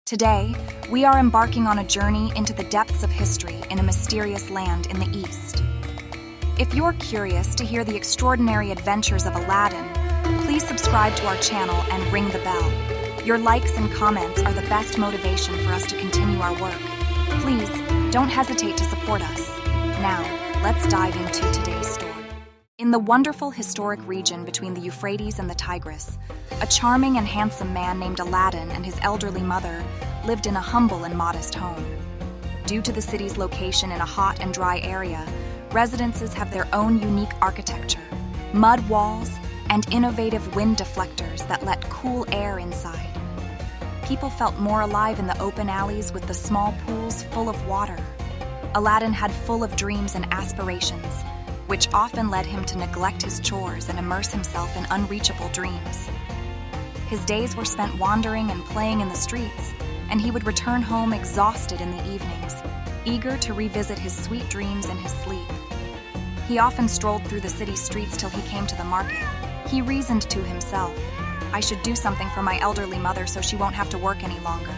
Today, we are embarking on a journey into the depths of history in a mysterious land in the East. If you're curious to hear the extraordinary adventures of Aladdin, please subscribe to our channel and ring the bell. Your likes and comments are the best motivation for us to continue our work. Please, don't hesitate to support us. Now, let's dive into today's story. In the wonderful historic region between the Euphrates and the Tigris, a charming and handsome man named Aladdin and his elderly mother lived in a humble and modest home. Due to the city's location in a hot and dry area, residences have their own unique architecture, mud walls, and innovative wind deflectors that let cool air inside. People felt more alive in the open alleys with the small pools full of water. Aladdin had full of dreams and aspirations, which often led him to neglect his chores and immerse himself in unreachable dreams. His days were spent wandering and playing in the streets, and he would return home exhausted in the evenings, eager to revisit his sweet dreams in his sleep. He often strolled through the city streets till he came to the market. He reasoned to himself, "I should do something for my elderly mother so she won't have to work any longer."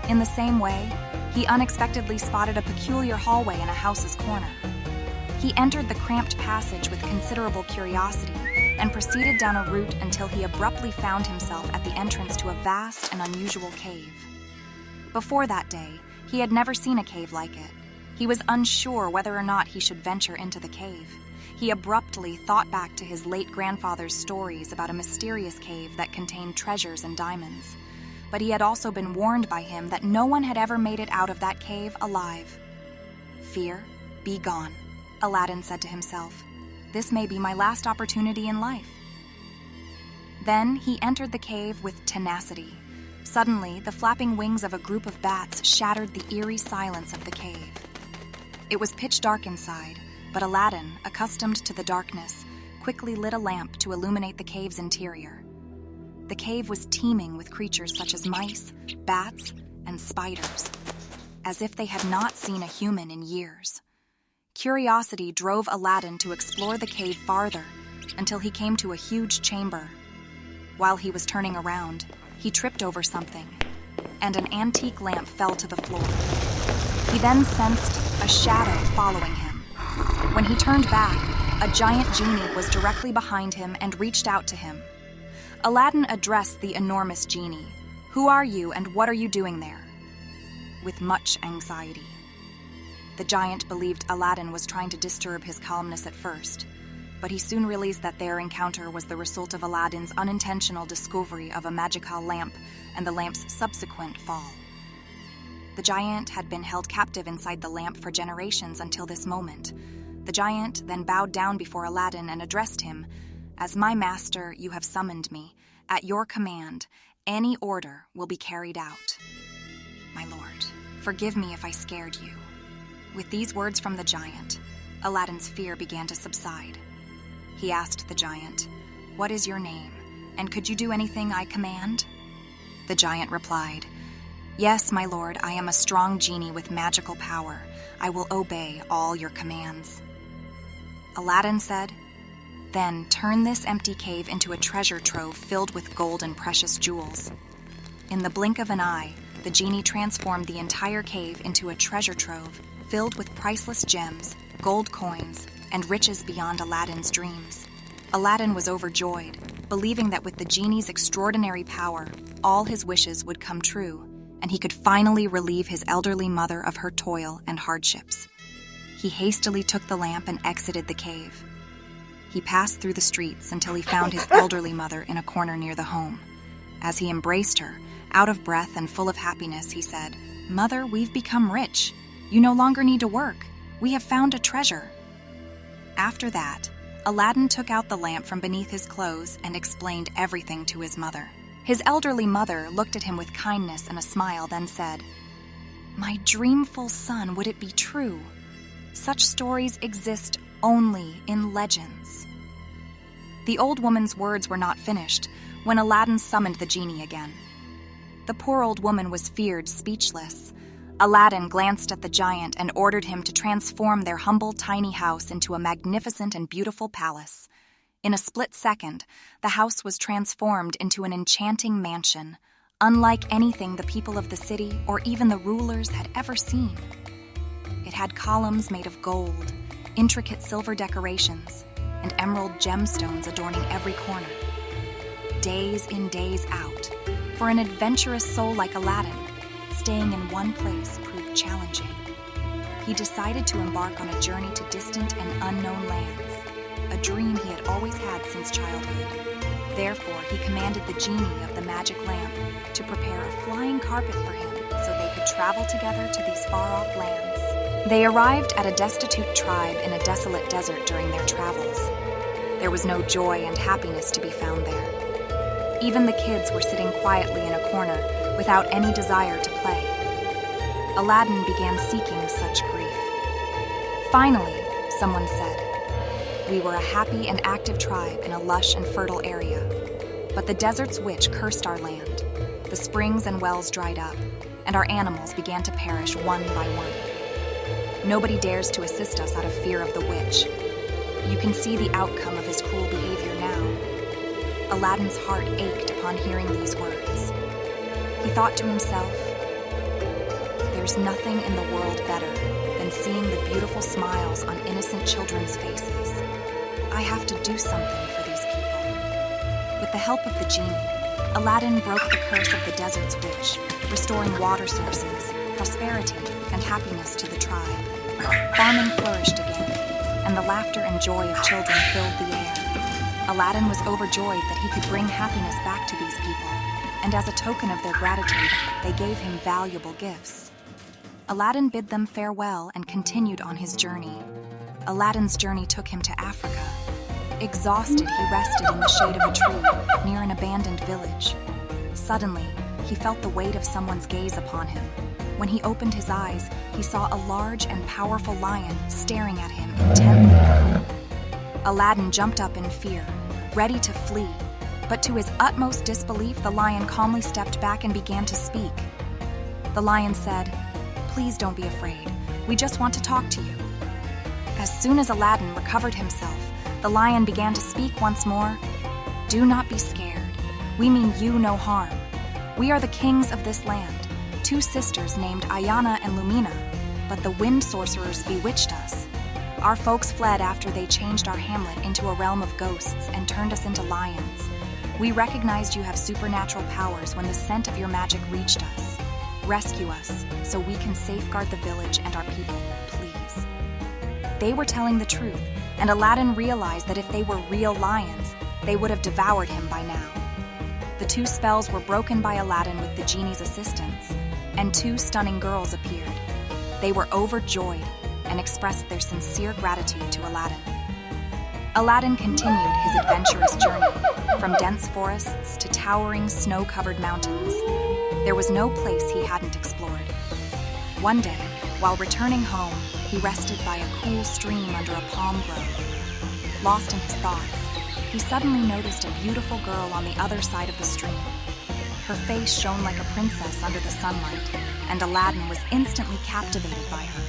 In the same way, he unexpectedly spotted a peculiar hallway in a house's corner. He entered the cramped passage with considerable curiosity and proceeded down a route until he abruptly found himself at the entrance to a vast and unusual cave. Before that day, he had never seen a cave like it. He was unsure whether or not he should venture into the cave. He abruptly thought back to his late grandfather's stories about a mysterious cave that contained treasures and diamonds. But he had also been warned by him that no one had ever made it out of that cave alive. "Fear, be gone," Aladdin said to himself. "This may be my last opportunity in life." Then he entered the cave with tenacity. Suddenly, the flapping wings of a group of bats shattered the eerie silence of the cave. It was pitch dark inside, but Aladdin, accustomed to the darkness, quickly lit a lamp to illuminate the cave's interior. The cave was teeming with creatures such as mice, bats, and spiders, as if they had not seen a human in years. Curiosity drove Aladdin to explore the cave farther until he came to a huge chamber. While he was turning around, he tripped over something, and an antique lamp fell to the floor. He then sensed a shadow following him. When he turned back, a giant genie was directly behind him and reached out to him. Aladdin addressed the enormous genie. "Who are you and what are you doing there?" with much anxiety. The giant believed Aladdin was trying to disturb his calmness at first, but he soon realized that their encounter was the result of Aladdin's unintentional discovery of a magical lamp and the lamp's subsequent fall. The giant had been held captive inside the lamp for generations until this moment. The giant then bowed down before Aladdin and addressed him, "As my master, you have summoned me. At your command, any order will be carried out. My lord, forgive me if I scared you." With these words from the giant, Aladdin's fear began to subside. He asked the giant, "What is your name, and could you do anything I command?" The giant replied, "Yes, my lord, I am a strong genie with magical power. I will obey all your commands." Aladdin said, "Then turn this empty cave into a treasure trove filled with gold and precious jewels." In the blink of an eye, the genie transformed the entire cave into a treasure trove filled with priceless gems, gold coins, and riches beyond Aladdin's dreams. Aladdin was overjoyed, believing that with the genie's extraordinary power, all his wishes would come true, and he could finally relieve his elderly mother of her toil and hardships. He hastily took the lamp and exited the cave. He passed through the streets until he found his elderly mother in a corner near the home. As he embraced her, out of breath and full of happiness, he said, "Mother, we've become rich. You no longer need to work. We have found a treasure." After that, Aladdin took out the lamp from beneath his clothes and explained everything to his mother. His elderly mother looked at him with kindness and a smile, then said, "My dreamful son, would it be true? Such stories exist only in legends." The old woman's words were not finished when Aladdin summoned the genie again. The poor old woman was feared speechless. Aladdin glanced at the giant and ordered him to transform their humble tiny house into a magnificent and beautiful palace. In a split second, the house was transformed into an enchanting mansion, unlike anything the people of the city or even the rulers had ever seen. It had columns made of gold, intricate silver decorations, and emerald gemstones adorning every corner. Days in, days out, for an adventurous soul like Aladdin, staying in one place proved challenging. He decided to embark on a journey to distant and unknown lands, a dream he had always had since childhood. Therefore, he commanded the Genie of the magic lamp to prepare a flying carpet for him so they could travel together to these far-off lands. They arrived at a destitute tribe in a desolate desert during their travels. There was no joy and happiness to be found there. Even the kids were sitting quietly in a corner without any desire to play. Aladdin began seeking such grief. Finally, someone said, "We were a happy and active tribe in a lush and fertile area. But the desert's witch cursed our land. The springs and wells dried up, and our animals began to perish one by one. Nobody dares to assist us out of fear of the witch. You can see the outcome of his cruel behavior now." Aladdin's heart ached upon hearing these words. He thought to himself, "There's nothing in the world better than seeing the beautiful smiles on innocent children's faces. I have to do something for these people." With the help of the Genie, Aladdin broke the curse of the desert's witch, restoring water sources, prosperity, and happiness to the tribe. Farming flourished again, and the laughter and joy of children filled the air. Aladdin was overjoyed that he could bring happiness back to these people, and as a token of their gratitude, they gave him valuable gifts. Aladdin bid them farewell and continued on his journey. Aladdin's journey took him to Africa. Exhausted, he rested in the shade of a tree near an abandoned village. Suddenly, he felt the weight of someone's gaze upon him. When he opened his eyes, he saw a large and powerful lion staring at him intently. Aladdin jumped up in fear, ready to flee, but to his utmost disbelief, the lion calmly stepped back and began to speak. The lion said, "Please don't be afraid. We just want to talk to you." As soon as Aladdin recovered himself, the lion began to speak once more. "Do not be scared. We mean you no harm. We are the kings of this land, two sisters named Ayana and Lumina, but the wind sorcerers bewitched us. Our folks fled after they changed our hamlet into a realm of ghosts and turned us into lions. We recognized you have supernatural powers when the scent of your magic reached us. Rescue us so we can safeguard the village and our people, please." They were telling the truth, and Aladdin realized that if they were real lions, they would have devoured him by now. The two spells were broken by Aladdin with the Genie's assistance, and two stunning girls appeared. They were overjoyed and expressed their sincere gratitude to Aladdin. Aladdin continued his adventurous journey, from dense forests to towering snow-covered mountains. There was no place he hadn't explored. One day, while returning home, he rested by a cool stream under a palm grove. Lost in his thoughts, he suddenly noticed a beautiful girl on the other side of the stream. Her face shone like a princess under the sunlight, and Aladdin was instantly captivated by her.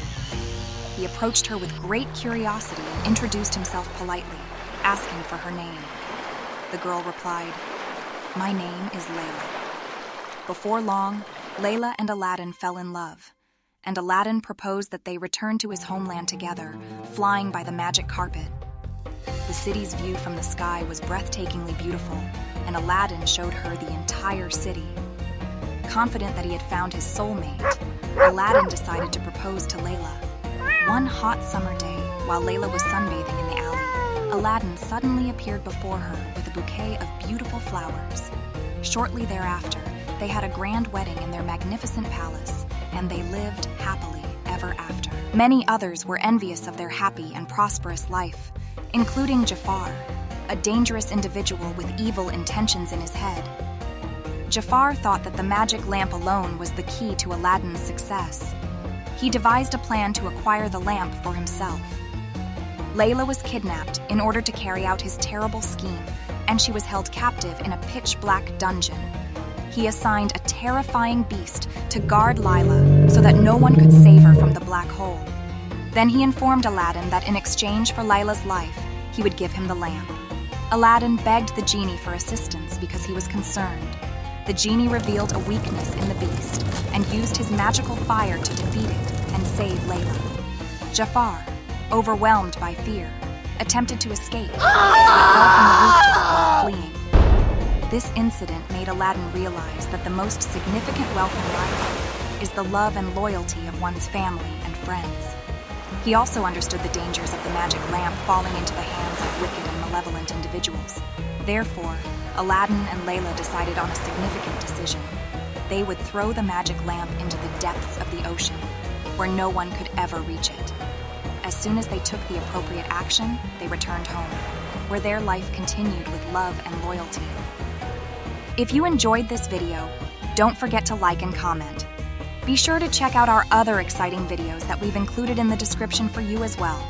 He approached her with great curiosity and introduced himself politely, asking for her name. The girl replied, "My name is Layla." Before long, Layla and Aladdin fell in love, and Aladdin proposed that they return to his homeland together, flying by the magic carpet. The city's view from the sky was breathtakingly beautiful, and Aladdin showed her the entire city. Confident that he had found his soulmate, Aladdin decided to propose to Layla. One hot summer day, while Layla was sunbathing in the alley, Aladdin suddenly appeared before her with a bouquet of beautiful flowers. Shortly thereafter, they had a grand wedding in their magnificent palace, and they lived happily ever after. Many others were envious of their happy and prosperous life, including Jafar, a dangerous individual with evil intentions in his head. Jafar thought that the magic lamp alone was the key to Aladdin's success. He devised a plan to acquire the lamp for himself. Layla was kidnapped in order to carry out his terrible scheme, and she was held captive in a pitch-black dungeon. He assigned a terrifying beast to guard Layla so that no one could save her from the black hole. Then he informed Aladdin that in exchange for Layla's life, he would give him the lamp. Aladdin begged the genie for assistance because he was concerned. the genie revealed a weakness in the beast and used his magical fire to defeat it and save Layla. Jafar, overwhelmed by fear, attempted to escape, but fell from the rooftop while fleeing. This incident made Aladdin realize that the most significant wealth in life is the love and loyalty of one's family and friends. He also understood the dangers of the magic lamp falling into the hands of wicked and malevolent individuals. Therefore, Aladdin and Layla decided on a significant decision. They would throw the magic lamp into the depths of the ocean, where no one could ever reach it. As soon as they took the appropriate action, they returned home, where their life continued with love and loyalty. If you enjoyed this video, don't forget to like and comment. Be sure to check out our other exciting videos that we've included in the description for you as well.